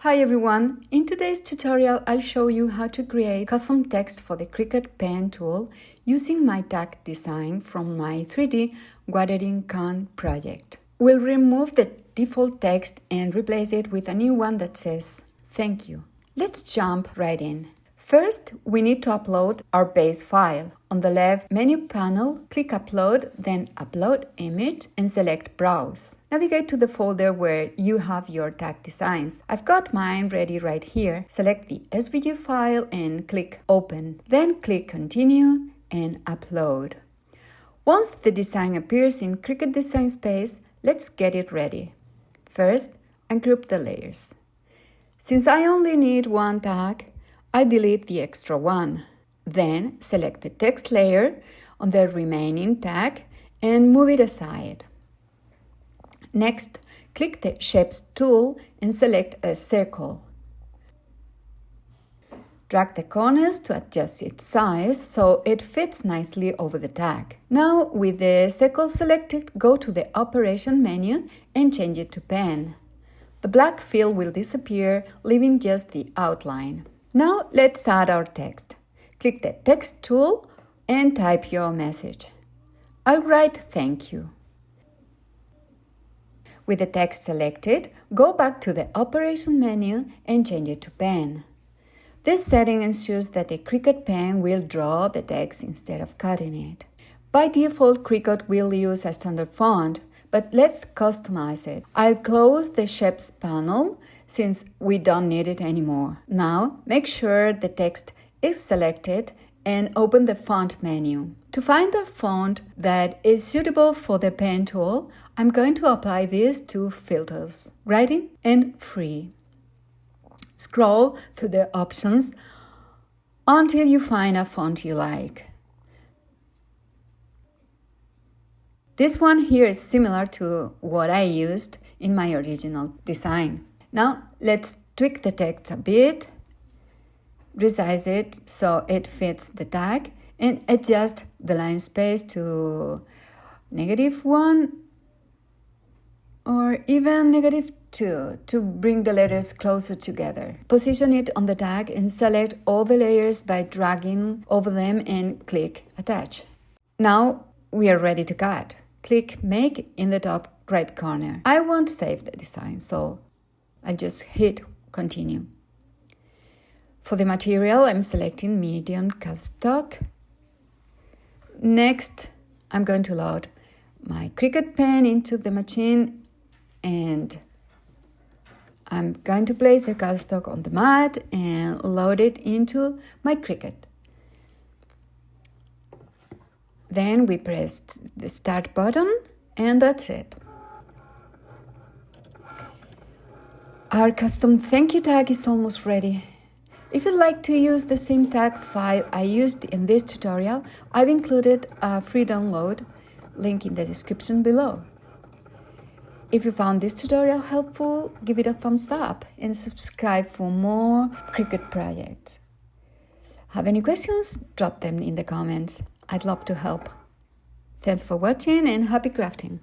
Hi everyone! In today's tutorial, I'll show you how to create custom text for the Cricut Pen Tool using my tag design from my 3D watering can project. We'll remove the default text and replace it with a new one that says, "Thank you." Let's jump right in. First, we need to upload our base file. On the left menu panel, click Upload, then Upload Image and select Browse. Navigate to the folder where you have your tag designs. I've got mine ready right here. Select the SVG file and click Open. Then click Continue and Upload. Once the design appears in Cricut Design Space, let's get it ready. First, ungroup the layers. Since I only need one tag, I delete the extra one. Then select the text layer on the remaining tag and move it aside. Next, click the Shapes tool and select a circle. Drag the corners to adjust its size so it fits nicely over the tag. Now, with the circle selected, go to the Operation menu and change it to Pen. The black fill will disappear, leaving just the outline. Now let's add our text. Click the Text tool and type your message. I'll write "Thank you." With the text selected, go back to the Operation menu and change it to Pen. This setting ensures that the Cricut pen will draw the text instead of cutting it. By default, Cricut will use a standard font, but let's customize it. I'll close the Shapes panel since we don't need it anymore. Now, make sure the text is selected and open the font menu. To find the font that is suitable for the pen tool, I'm going to apply these two filters, Writing and Free. Scroll through the options until you find a font you like. This one here is similar to what I used in my original design. Now, let's tweak the text a bit, resize it so it fits the tag, and adjust the line space to -1 or even -2 to bring the letters closer together. Position it on the tag and select all the layers by dragging over them and click Attach. Now we are ready to cut. Click Make in the top right corner. I won't save the design, so I just hit Continue. For the material, I'm selecting medium cardstock. Next, I'm going to load my Cricut pen into the machine and I'm going to place the cardstock on the mat and load it into my Cricut. Then we press the Start button and that's it. Our custom thank you tag is almost ready. If you'd like to use the same tag file I used in this tutorial, I've included a free download link in the description below. If you found this tutorial helpful, give it a thumbs up and subscribe for more Cricut projects. Have any questions? Drop them in the comments. I'd love to help. Thanks for watching and happy crafting!